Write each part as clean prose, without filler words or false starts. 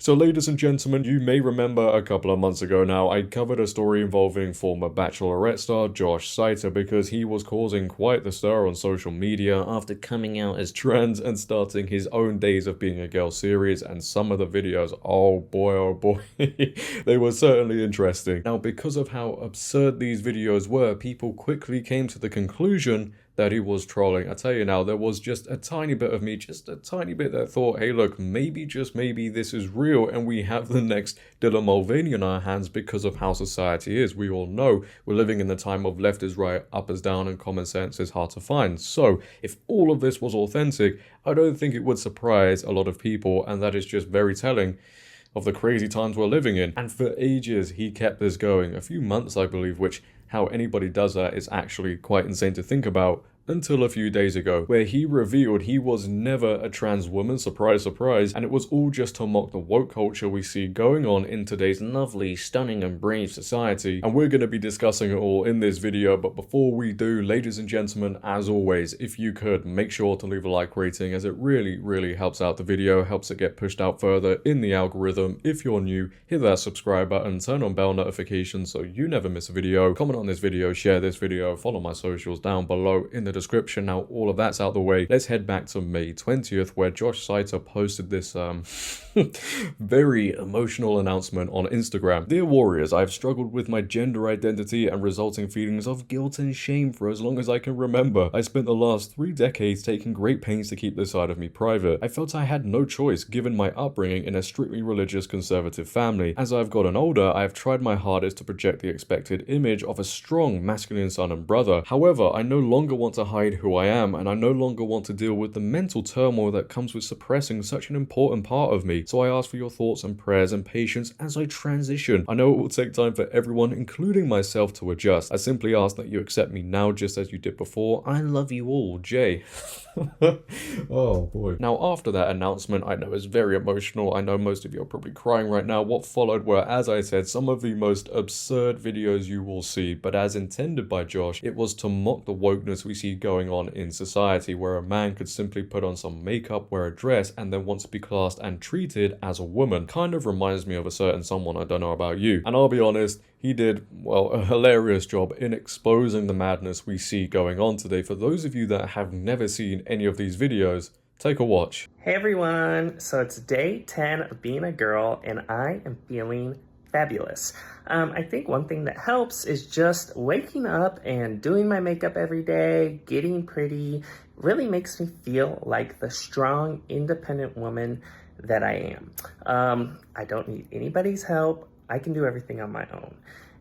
So ladies and gentlemen, you may remember a couple of months ago now, I covered a story involving former Bachelorette star Josh Seiter because he was causing quite the stir on social media after coming out as trans and starting his own Days of Being a Girl series, and some of the videos, oh boy, they were certainly interesting. Now, because of how absurd these videos were, people quickly came to the conclusion that he was trolling. I tell you now, there was just a tiny bit of me, just a tiny bit that thought, hey look, maybe, just maybe this is real and we have the next Dylan Mulvaney on our hands because of how society is. We all know we're living in the time of left is right, up is down, and common sense is hard to find. So if all of this was authentic, I don't think it would surprise a lot of people, and that is just very telling of the crazy times we're living in. And for ages he kept this going, a few months I believe, which how anybody does that is actually quite insane to think about, until a few days ago, where he revealed he was never a trans woman, surprise, surprise, and it was all just to mock the woke culture we see going on in today's lovely, stunning, and brave society. And we're going to be discussing it all in this video, but before we do, ladies and gentlemen, as always, if you could, make sure to leave a like rating, as it really helps out the video, helps it get pushed out further in the algorithm. If you're new, hit that subscribe button, turn on bell notifications so you never miss a video, comment on this video, share this video, follow my socials down below in the description. Now all of that's out the way, let's head back to May 20th, where Josh Seiter posted this very emotional announcement on Instagram. Dear warriors, I've struggled with my gender identity and resulting feelings of guilt and shame for as long as I can remember. I spent the last 3 decades taking great pains to keep this side of me private. I felt I had no choice given my upbringing in a strictly religious conservative family. As I've gotten older, I have tried my hardest to project the expected image of a strong masculine son and brother. However, I no longer want to hide who I am, and I no longer want to deal with the mental turmoil that comes with suppressing such an important part of me. So I ask for your thoughts and prayers and patience as I transition. I know it will take time for everyone, including myself, to adjust. I simply ask that you accept me now just as you did before. I love you all, Jay. Oh boy. Now after that announcement, I know it's very emotional. I know most of you are probably crying right now. What followed were, as I said, some of the most absurd videos you will see, but as intended by Josh, it was to mock the wokeness we see going on in society, where a man could simply put on some makeup, wear a dress, and then want to be classed and treated as a woman. Kind of reminds me of a certain someone, I don't know about you. And I'll be honest, he did, well, a hilarious job in exposing the madness we see going on today. For those of you that have never seen any of these videos, take a watch. Hey everyone, so it's day 10 of being a girl and I am feeling fabulous. I think one thing that helps is just waking up and doing my makeup every day, getting pretty, really makes me feel like the strong, independent woman that I am. I don't need anybody's help. I can do everything on my own.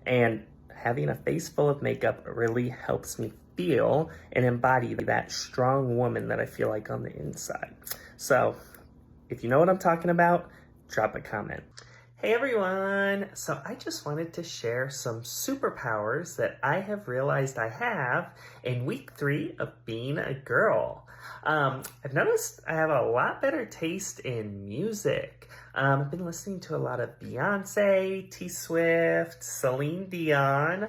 And having a face full of makeup really helps me feel and embody that strong woman that I feel like on the inside. So if you know what I'm talking about, drop a comment. Hey everyone! So I just wanted to share some superpowers that I have realized I have in week 3 of being a girl. I've noticed I have a lot better taste in music. I've been listening to a lot of Beyonce, T Swift, Celine Dion.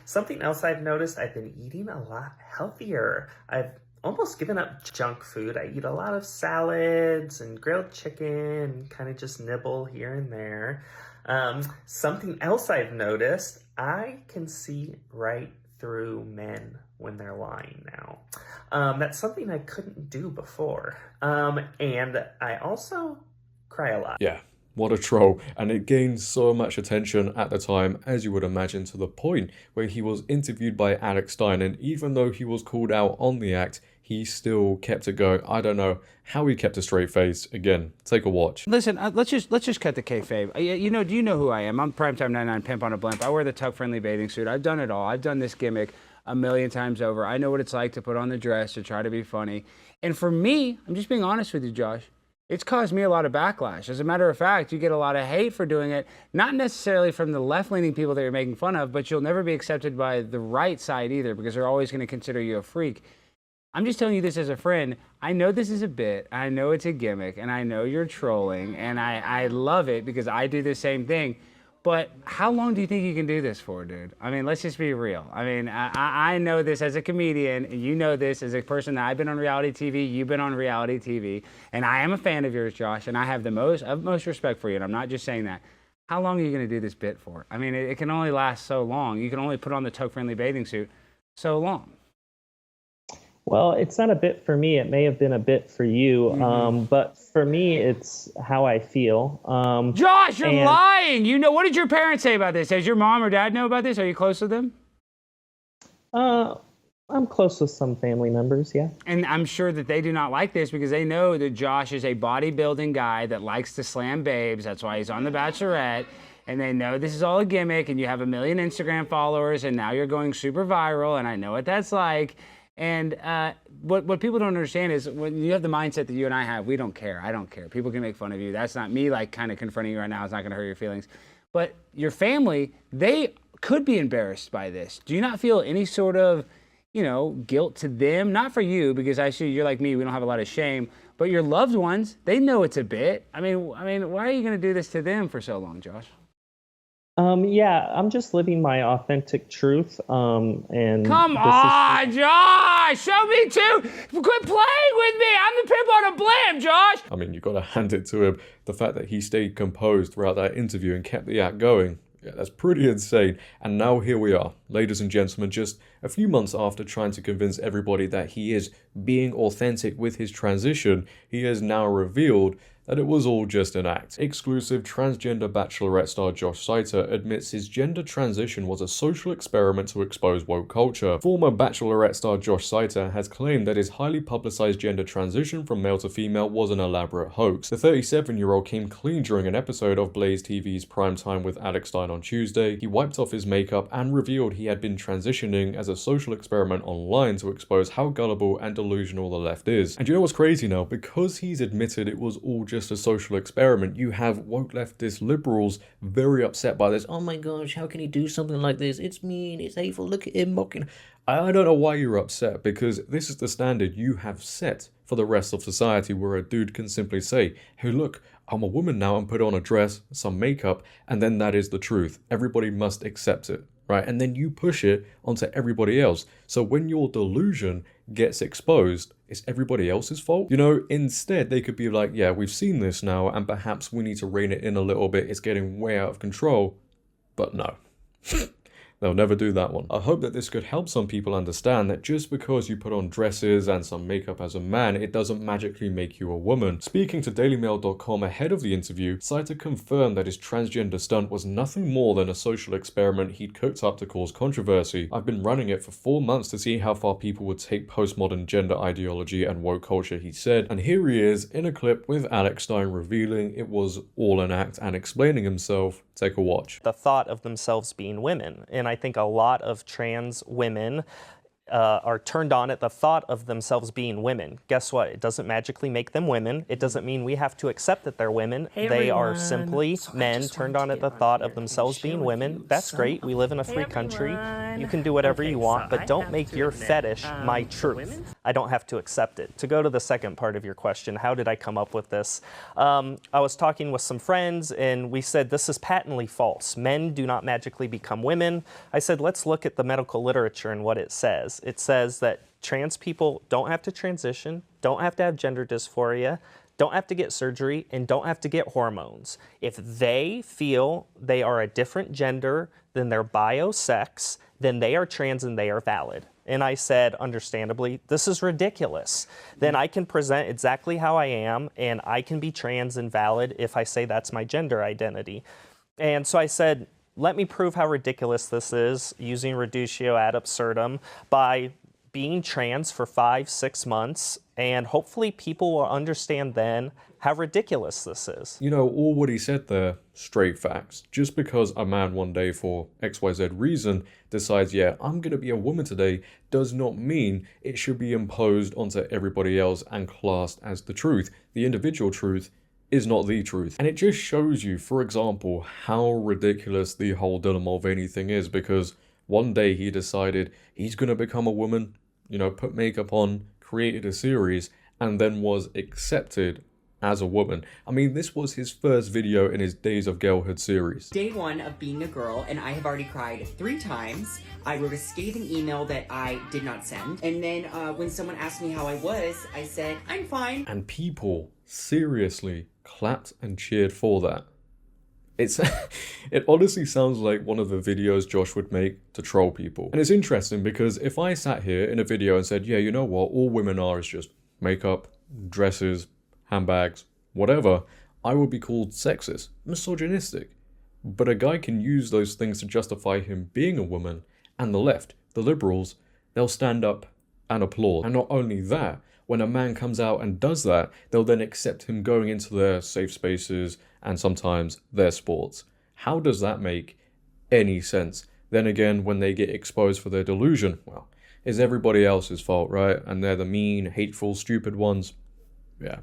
Something else I've noticed, I've been eating a lot healthier. I've almost given up junk food. I eat a lot of salads and grilled chicken, kind of just nibble here and there. Something else I've noticed, I can see right through men when they're lying now. That's something I couldn't do before. And I also cry a lot. Yeah. What a troll, and it gained so much attention at the time, as you would imagine, to the point where he was interviewed by Alex Stein, and even though he was called out on the act, he still kept it going. I don't know how he kept a straight face. Again, take a watch. Listen, let's just cut the kayfabe. Do you know who I am? I'm Primetime 99 Pimp on a Blimp. I wear the tuck-friendly bathing suit. I've done it all. I've done this gimmick a million times over. I know what it's like to put on the dress, to try to be funny. And for me, I'm just being honest with you, Josh, it's caused me a lot of backlash. As a matter of fact, you get a lot of hate for doing it, not necessarily from the left-leaning people that you're making fun of, but you'll never be accepted by the right side either, because they're always going to consider you a freak. I'm just telling you this as a friend. I know this is a bit, I know it's a gimmick, and I know you're trolling, and I love it because I do the same thing. But how long do you think you can do this for, dude? I mean, let's just be real. I mean, I know this as a comedian, and you know this as a person that I've been on reality TV, you've been on reality TV, and I am a fan of yours, Josh, and I have the most respect for you, and I'm not just saying that. How long are you going to do this bit for? I mean, it can only last so long. You can only put on the toke-friendly bathing suit so long. Well, it's not a bit for me. It may have been a bit for you, but for me, it's how I feel. Josh, you're lying. You know, what did your parents say about this? Does your mom or dad know about this? Are you close with them? I'm close with some family members, yeah. And I'm sure that they do not like this because they know that Josh is a bodybuilding guy that likes to slam babes. That's why he's on The Bachelorette. And they know this is all a gimmick, and you have 1 million Instagram followers, and now you're going super viral, and I know what that's like. And what people don't understand is when you have the mindset that you and I have, we don't care. I don't care. People can make fun of you. That's not me, like, kind of confronting you right now. It's not going to hurt your feelings. But your family, they could be embarrassed by this. Do you not feel any sort of, you know, guilt to them? Not for you, because I see you're like me. We don't have a lot of shame. But your loved ones, they know it's a bit. I mean, why are you going to do this to them for so long, Josh? Yeah, I'm just living my authentic truth. And come on, Josh, show me too. Quit playing with me. I'm the pimp on a blimp, Josh. I mean, you got to hand it to him. The fact that he stayed composed throughout that interview and kept the act going, yeah, that's pretty insane. And now here we are, ladies and gentlemen, just a few months after trying to convince everybody that he is being authentic with his transition, he has now revealed that it was all just an act. Exclusive transgender Bachelorette star Josh Seiter admits his gender transition was a social experiment to expose woke culture. Former Bachelorette star Josh Seiter has claimed that his highly publicized gender transition from male to female was an elaborate hoax. The 37-year-old came clean during an episode of Blaze TV's Primetime with Alex Stein on Tuesday. He wiped off his makeup and revealed he had been transitioning as a social experiment online to expose how gullible and delusional the left is. And you know what's crazy now? Because he's admitted it was all just a social experiment, you have woke leftist liberals very upset by this. Oh my gosh, how can he do something like this? It's mean, it's hateful, look at him mocking. I don't know why you're upset, because this is the standard you have set for the rest of society, where a dude can simply say, hey look, I'm a woman now, and put on a dress, some makeup, and then that is the truth. Everybody must accept it, right? And then you push it onto everybody else. So when your delusion gets exposed, it's everybody else's fault. You know, instead they could be like, yeah, we've seen this now, and perhaps we need to rein it in a little bit. It's getting way out of control. But no. They'll never do that one. I hope that this could help some people understand that just because you put on dresses and some makeup as a man, it doesn't magically make you a woman. Speaking to DailyMail.com ahead of the interview, Seiter confirmed that his transgender stunt was nothing more than a social experiment he'd cooked up to cause controversy. I've been running it for 4 months to see how far people would take postmodern gender ideology and woke culture, he said. And here he is in a clip with Alex Stein revealing it was all an act and explaining himself. Take a watch. The thought of themselves being women. And I think a lot of trans women are turned on at the thought of themselves being women. Guess what? It doesn't magically make them women. It doesn't mean we have to accept that they're women. They are simply men turned on at the thought of themselves being women. That's great. We live in a free country. You can do whatever you want, but don't make your fetish my truth. I don't have to accept it. To go to the second part of your question, how did I come up with this? I was talking with some friends, and we said this is patently false. Men do not magically become women. I said, let's look at the medical literature and what it says. It says that trans people don't have to transition, don't have to have gender dysphoria, don't have to get surgery, and don't have to get hormones. If they feel they are a different gender than their bio sex, then they are trans and they are valid. And I said, understandably, this is ridiculous. Then I can present exactly how I am, and I can be trans and valid if I say that's my gender identity. And so I said, let me prove how ridiculous this is using reductio ad absurdum by being trans for 5-6 months, and hopefully people will understand then how ridiculous this is. You know, all what he said there, straight facts. Just because a man one day for XYZ reason decides, yeah, I'm gonna be a woman today, does not mean it should be imposed onto everybody else and classed as the truth. The individual truth is not the truth. And it just shows you, for example, how ridiculous the whole Dylan Mulvaney thing is, because one day he decided he's gonna become a woman, you know, put makeup on, created a series, and then was accepted as a woman. I mean, this was his first video in his Days of Girlhood series. Day one of being a girl, and I have already cried 3 times. I wrote a scathing email that I did not send. And then when someone asked me how I was, I said, I'm fine. And people seriously clapped and cheered for that. It honestly sounds like one of the videos Josh would make to troll people. And it's interesting because if I sat here in a video and said, yeah, you know what, all women are is just makeup, dresses, handbags, whatever, I would be called sexist, misogynistic. But a guy can use those things to justify him being a woman, and the left, the liberals, they'll stand up and applaud. And not only that, when a man comes out and does that, they'll then accept him going into their safe spaces and sometimes their sports. How does that make any sense? Then again, when they get exposed for their delusion, well, it's everybody else's fault, right? And they're the mean, hateful, stupid ones. Yeah,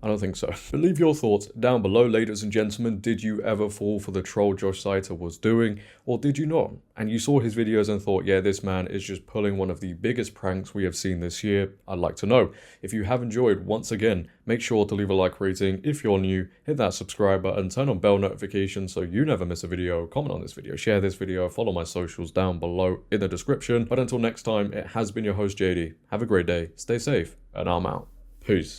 I don't think so. But leave your thoughts down below, ladies and gentlemen. Did you ever fall for the troll Josh Seiter was doing, or did you not? And you saw his videos and thought, yeah, this man is just pulling one of the biggest pranks we have seen this year. I'd like to know. If you have enjoyed, once again, make sure to leave a like rating. If you're new, hit that subscribe button, turn on bell notifications so you never miss a video, comment on this video, share this video, follow my socials down below in the description. But until next time, it has been your host JD. Have a great day, stay safe, and I'm out. Peace.